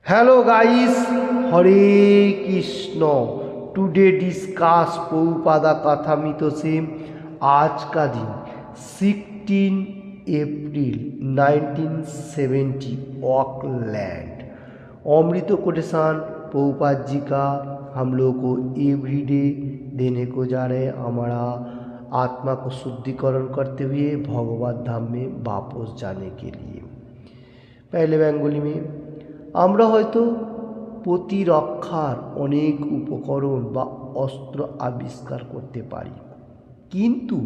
Hello guys, हरे Krishna. Today discuss Prabhupada कथामृत से आज का दिन 16 अप्रैल 1970 ऑकलैंड। अमृत कोटेशन प्रभुपाद जी का हम लोग को एवरीडे देने को जा रहे हैं, हमारा आत्मा को शुद्धिकरण करते हुए भगवत धाम में वापस जाने के लिए। पहले बेंगली में আমরা হয়তো প্রতিরক্ষার অনেক উপকরণ বা অস্ত্র আবিষ্কার করতে পারি, কিন্তু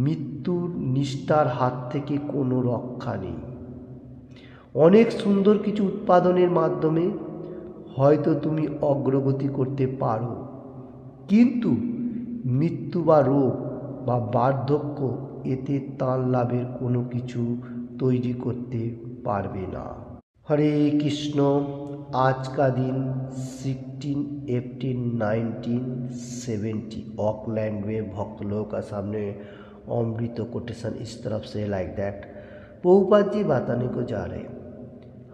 মৃত্যুর নিষ্ঠার হাত থেকে কোনো রক্ষা নেই। অনেক সুন্দর কিছু উৎপাদনের মাধ্যমে হয়তো তুমি অগ্রগতি করতে পারো, কিন্তু মৃত্যু বা রোগ বা বার্ধক্য এতে তার লাভের কোনো কিছু তৈরি করতে পারবে না। हरे कृष्ण। आज का दिन 16 अप्रैल 1970 ऑकलैंड में भक्त लोगों का सामने अमृत कोटेशन इस तरफ से लाइक दैट प्रभुपाद जी बताने को जा रहे हैं।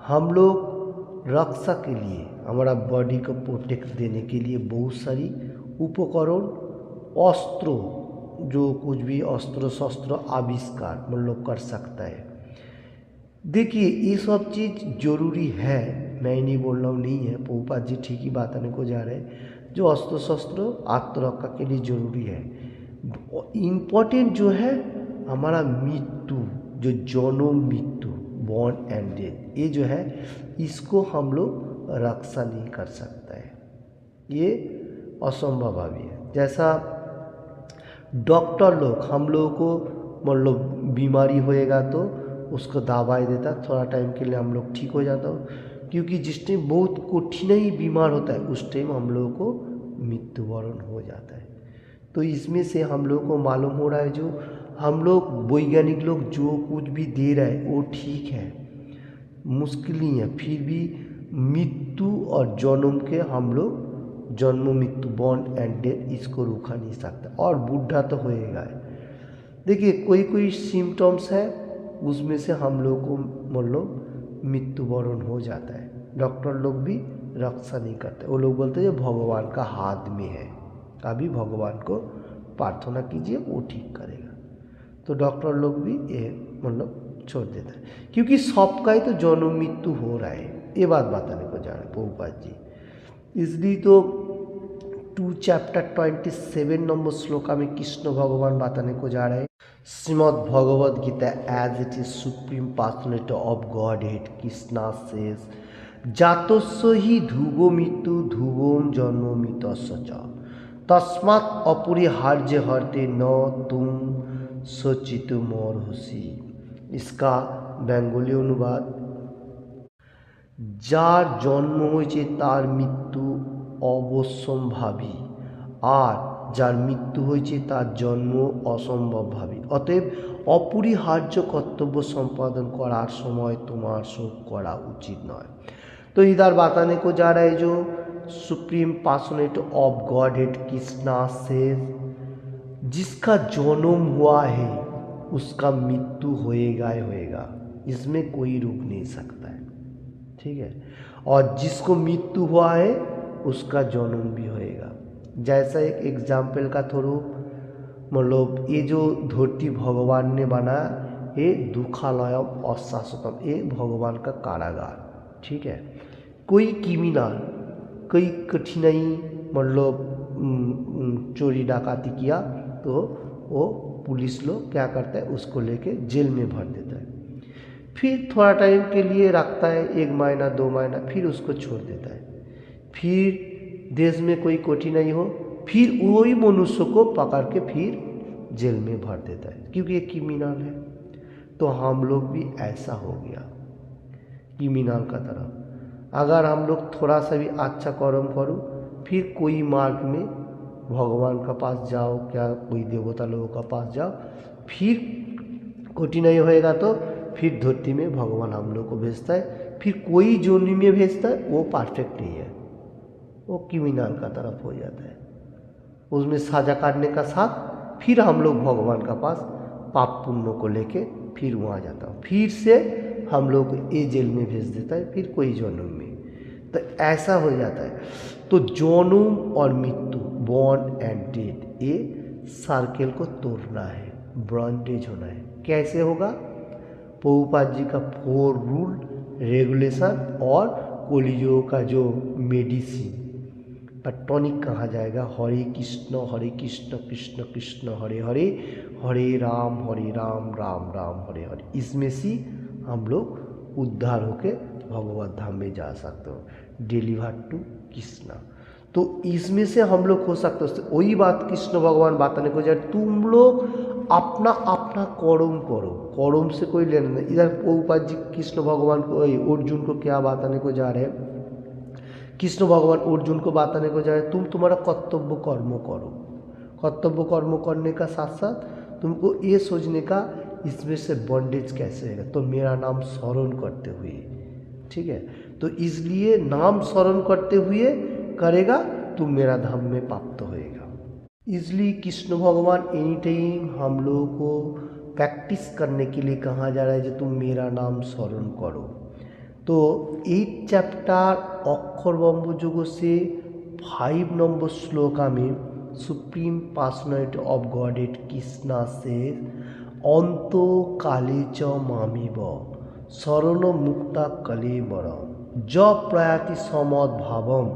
हम लोग रक्षा के लिए, हमारा बॉडी को प्रोटेक्ट देने के लिए बहुत सारी उपकरण, अस्त्रों, जो कुछ भी अस्त्र शस्त्र आविष्कार हम लोग कर सकता है। देखिए, ये सब चीज़ ज़रूरी है, मैं नहीं बोल रहा हूँ नहीं है, प्रभुपाद जी ठीक ही बताने को जा रहे हैं। जो अस्त्र शस्त्र आत्मरक्षा के लिए ज़रूरी है, इम्पोर्टेंट जो है हमारा मृत्यु, जो जन्म मृत्यु, बॉर्न एंड डेथ, ये जो है इसको हम लोग रक्षा नहीं कर सकता है, ये असंभव है। जैसा डॉक्टर लोग हम लोगों को मतलब बीमारी होएगा तो उसको दवाई देता, थोड़ा टाइम के लिए हम लोग ठीक हो जाता हो, क्योंकि जिस टाइम बहुत कठिनाई बीमार होता है उस टाइम हम लोगों को मृत्युवरण हो जाता है। तो इसमें से हम लोग को मालूम हो रहा है, जो हम लोग वैज्ञानिक लोग जो कुछ भी दे रहे हैं वो ठीक है, मुश्किल नहीं है, फिर भी मृत्यु और जन्म के हम लोग जन्म मृत्यु बॉर्न एंड डेथ इसको रोका नहीं सकता, और बूढ़ा तो होएगा। देखिए, कोई कोई सिम्टम्स है उसमें से हम लोग को मतलब मृत्युवरण हो जाता है, डॉक्टर लोग भी रक्षा नहीं करते, वो लोग बोलते हैं भगवान का हाथ में है, अभी भगवान को प्रार्थना कीजिए वो ठीक करेगा। तो डॉक्टर लोग भी ये मतलब छोड़ देता है, क्योंकि सबका ही तो जन्म मृत्यु हो रहा है, ये बात बताने को जा रहे हैं प्रभुपाद जी। इसलिए तो 2 चैप्टर 27 नंबर श्लोका में कृष्ण भगवान बताने को जा रहे हैं, Srimad Bhagavad Gita as it is supreme personality of Godhead, Krishna says जातस्य ही ध्रुवो मृत्यु ध्रुवोम जन्म मृतस्य च तस्मात् अपरिहार्य हरते न तुम सचितुमर्हसि। इसका बेंगली अनुवाद, जार जन्म হয়েছে তার মৃত্যু অবশ্যম্ভাবী, আর যার মৃত্যু হয়েছে তার জন্ম অসম্ভবভাবী, অতএব অপরিহার্য কর্তব্য সম্পাদন করার সময় তোমার শোक করা उचित নয়। तो इधर बताने को जा रहा है, जो supreme personality of Godhead Krishna से जिसका जन्म हुआ है उसका मृत्यु होएगा ही होएगा, इसमें कोई रोक नहीं सकता है, ठीक है। और जिसको मृत्यु हुआ है उसका जन्म भी होएगा। जैसा एक एग्जाम्पल का थ्रू, मतलब ये जो धरती भगवान ने बनाया, ये दुखालयम अशाश्वतम, ये भगवान का कारागार, ठीक है। कोई क्रिमिनल, कोई कठिनाई मतलब चोरी डकाती किया तो वो पुलिस लोग क्या करता है, उसको लेके जेल में भर देता है, फिर थोड़ा टाइम के लिए रखता है, 1 महीना 2 महीना, फिर उसको छोड़ देता है। फिर देश में कोई कठिनाई हो, फिर वही मनुष्य को पकड़ के फिर जेल में भर देता है, क्योंकि ये क्रिमिनल है। तो हम लोग भी ऐसा हो गया क्रिमिनल का तरफ। अगर हम लोग थोड़ा सा भी अच्छा कर्म करो, फिर कोई मार्ग में भगवान का पास जाओ, क्या कोई देवता लोगों का पास जाओ, फिर कठिनाई होएगा तो फिर धरती में भगवान हम लोग को भेजता है, फिर कोई जोनी में भेजता है, वो परफेक्ट नहीं है, वो क्रिमिनल का तरफ हो जाता है, उसमें सजा काटने का साथ फिर हम लोग भगवान का पास पाप पुण्य को लेके फिर वहाँ जाता हूँ, फिर से हम लोग को ये जेल में भेज देता है, फिर कोई जन्म में। तो ऐसा हो जाता है। तो जन्म और मृत्यु, बॉर्न एंड डेथ, ये सर्कल को तोड़ना है, ब्रॉन्डेज होना है। कैसे होगा? प्रभुपाद जी का 4 रूल रेगुलेशन और कोलियो का जो मेडिसिन पर टॉनिक कहा जाएगा, हरे कृष्ण कृष्ण कृष्ण हरे हरे, हरे राम राम राम हरे हरे। इसमें से हम लोग उद्धार होके भगवत धाम में जा सकते हो, डिलीवर टू कृष्णा। तो इसमें से हम लोग हो सकते हो। वही बात कृष्ण भगवान बताने को जाए, तुम लोग अपना अपना कर्म करो, कर्म से कोई लेना नहीं। इधर प्रभुपाद जी कृष्ण भगवान को, अर्जुन को क्या बताने को जा रहे हैं? कृष्ण भगवान अर्जुन को बताने को जा रहे हैं, तुम तुम्हारा कर्तव्य कर्म करो। कर्तव्य कर्म करने का साथ साथ तुमको ये सोचने का इसमें से बॉन्डेज कैसे है, तो मेरा नाम स्मरण करते हुए, ठीक है। तो इसलिए नाम स्मरण करते हुए करेगा तो मेरा धाम में प्राप्त होएगा। इसलिए कृष्ण भगवान एनी टाइम हम लोगों को प्रैक्टिस करने के लिए कहा जा रहा है, जो तुम मेरा नाम स्मरण करो। तो 8 चैप्टर अक्षर ब्रह्म युग से 5 नंबर श्लोका में supreme personality of godhead Krishna से अंत काले च मामिव शरण मुक्ता कलेवर ज प्रयाति समद भावम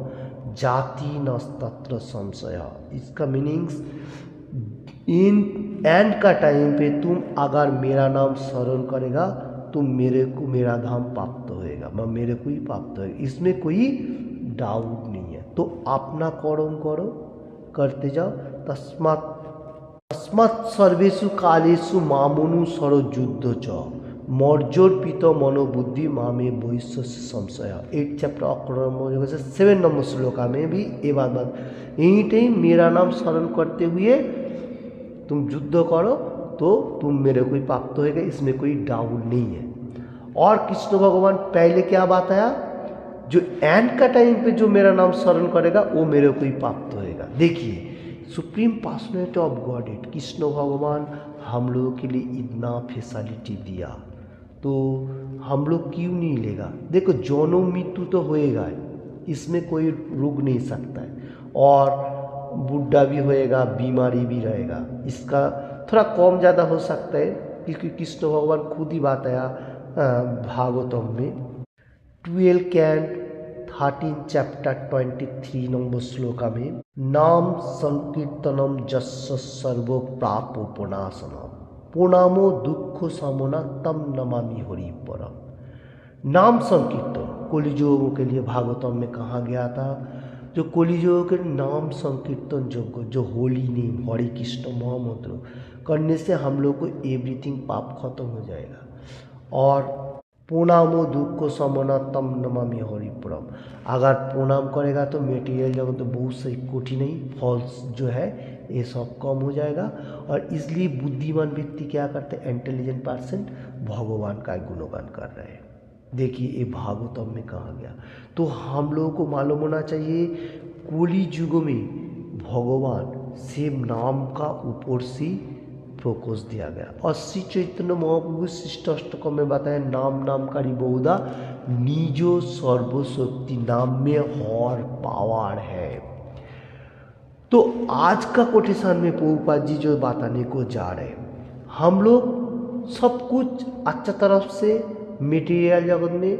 जाति नस्तत्र संशय। इसका मीनिंग्स, इन एंड का टाइम पे तुम अगर मेरा नाम स्मरण करेगा तो मेरे को मेरा धाम प्राप्त होएगा, मैं मेरे को ही प्राप्त होएगा, इसमें कोई डाउट नहीं है। तो अपना कर्म करो, करते जाओ। तस्मात् सर्वेषु कालेषु मामनु सर्वयुद्ध च मर्जोर्पित मनोबुद्धि मामे भविष्य संशय। 8 चैप्टर अक्षर 7 नंबर श्लोका में भी ये बात एनी टाइम मेरा नाम स्मरण करते हुए तुम युद्ध करो तो तुम मेरे को ही प्राप्त होएगा, इसमें कोई डाउट नहीं है। और कृष्ण भगवान पहले क्या बताया, जो एंड का टाइम पे जो मेरा नाम स्मरण करेगा वो मेरे को ही प्राप्त होएगा। देखिए, supreme personality of godhead Krishna भगवान हम लोगों के लिए इतना फैसिलिटी दिया, तो हम लोग क्यों नहीं लेगा? देखो, जन्म मृत्यु तो होएगा, इसमें कोई रुक नहीं सकता है, और बुढ़ा भी होएगा, बीमारी भी रहेगा, इसका थोड़ा कम ज़्यादा हो सकता है, क्योंकि कृष्ण भगवान खुद ही बताया भागवतम में 12 कैंट 13 चैप्टर 23 नंबर श्लोका में, नाम संकीर्तनम जस्य सर्व प्रापोपनाशनम प्रणामो दुख समना तम नमामि हरि परम। नाम संकीर्तन कलियुग के लिए भागवतम में कहा गया था, जो कलियुग के नाम संकीर्तन योग्य, जो होली नेम हरे कृष्ण महामंत्र करने से हम लोग को एवरीथिंग पाप खत्म हो जाएगा। और प्रणामो दुख समना तम नमामि हरि परम, अगर प्रणाम करेगा तो मेटीरियल जगत तो बहुत सही कठिनाई फॉल्स जो है ये सब कम हो जाएगा। और इसलिए बुद्धिमान व्यक्ति क्या करते हैं, इंटेलिजेंट पर्सन भगवान का गुणगान कर रहे हैं। देखिए, ये भागवतम में कहा गया। तो हम लोगों को मालूम होना चाहिए, कली युग में भगवान सेम नाम का ऊपर से फोकस दिया गया। और श्री चैतन्य महाप्रभु शिष्ट अष्टकम में बताया, नाम नामकारी बहुधा निजो सर्वशक्ति, नाम में और पावर है। तो आज का कोटेशन में प्रभुपाद जी जो बताने को जा रहे हैं, हम लोग सब कुछ अच्छा तरफ से मटेरियल जगत में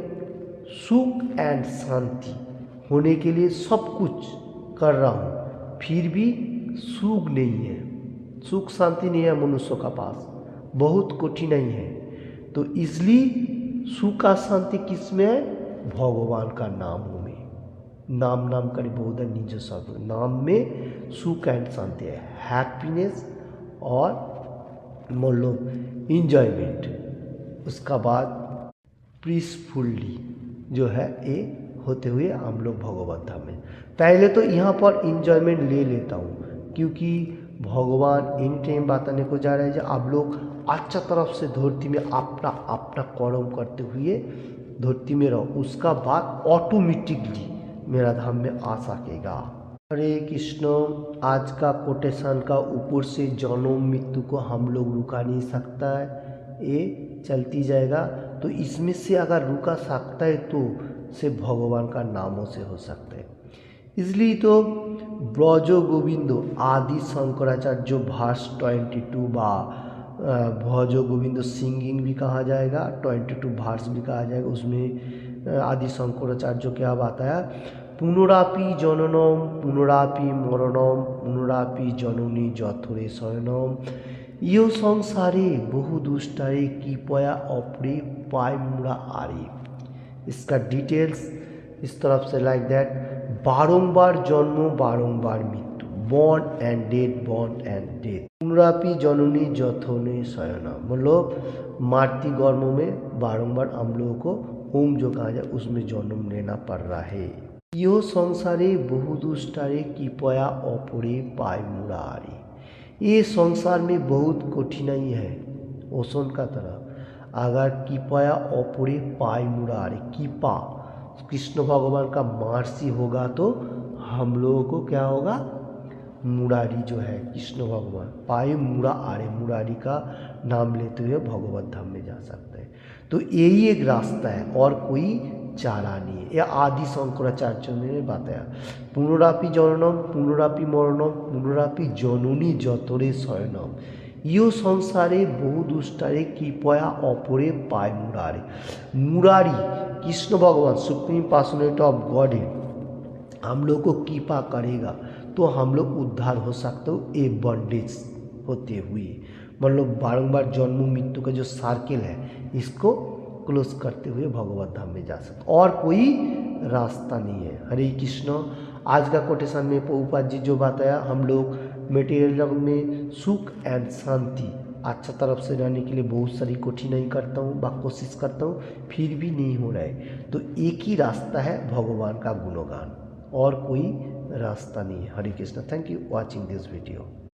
सुख एंड शांति होने के लिए सब कुछ कर रहा हूँ, फिर भी सुख नहीं है, सुख शांति नहीं है मनुष्य का पास, बहुत कठिनाई है। तो इसलिए सुख का शांति किस में है? भगवान का नाम में। नाम नाम करी बहुत निज सब, नाम में सुख एंड शांति है, हैप्पीनेस और मतलब इंजॉयमेंट। उसका बाद पीसफुली जो है ये होते हुए हम लोग भगवत धाम में। पहले तो यहाँ पर इंजॉयमेंट ले लेता हूँ, क्योंकि भगवान इन टाइम बताने को जा रहे हैं, जो आप लोग अच्छा तरफ से धरती में अपना अपना कर्म करते हुए धरती में रहो, उसका बाद ऑटोमेटिकली मेरा धाम में आ सकेगा। हरे कृष्ण। आज का कोटेशन का ऊपर से जन्म मृत्यु को हम लोग रुका नहीं सकता है, ये चलती जाएगा। तो इसमें से अगर रुका सकता है तो से भगवान का नामों से हो सकता है। इसलिए तो ब्रज गोविंद आदि शंकराचार्य भार्स 22 बा भज गोविंद सिंगिंग भी कहा जाएगा, 22 भार्स भी कहा जाएगा। उसमें आदि शंकराचार्य क्या बताया, पुनरापि जननम पुनरापि मरणम पुनरापि जननी जठरे शयनम यो संसारे बहु दुष्टारे कृपया अपरे पाय मुड़ा आरे। इसका डिटेल्स इस तरफ से लाइक दैट, बारंबार जन्म बारंबार मृत्यु, born and death born and death, पुनरापि जननी जठरे शयनम, मतलब मातृ गर्भ में बारंबार हम लोगों को ओम जो कहा जाए उसमें जन्म लेना पड़ रहा है। यो संसारे बहु दुष्टारे कृपया अपरे पाय मुड़ा आरे। ये संसार में बहुत कठिनाई है ओसन का तरह, अगर कृपया अपरे पाय मुड़ा आरे, कृपा कृष्ण भगवान का मार्सी होगा तो हम लोगों को क्या होगा, मुरारी जो है कृष्ण भगवान पाए मुड़ा आरे, मुरारी का नाम लेते हुए भगवत धाम में जा सकते हैं। तो यही एक रास्ता है और कोई चारा नहीं है। यह आदि शंकराचार्य ने बताया, पुनरापि जननम पुनरापि मरणम पुनरापि जननी जठरे शयनम यो संसारे बहु दुष्टारे कृपया अपरे पाय मुरारी। मुरारी कृष्ण भगवान सुप्रीम पर्सनैलिटी ऑफ गॉड है, हम लोग को कृपा करेगा तो हम लोग उद्धार हो सकते हो ए बॉन्डेज होते हुए, मतलब बारंबार जन्म मृत्यु का जो सर्किल है इसको क्लोज करते हुए भगवत धाम में जा सकते, और कोई रास्ता नहीं है। हरे कृष्ण। आज का कोटेशन में प्रभुपाद जी जो बताया, हम लोग मटेरियल जगत में सुख एंड शांति अच्छा तरफ से रहने के लिए बहुत सारी कठिनाई करता हूँ व कोशिश करता हूँ, फिर भी नहीं हो रहा है। तो एक ही रास्ता है भगवान का गुणगान, और कोई रास्ता नहीं है। Hare Krishna. Thank you watching this video.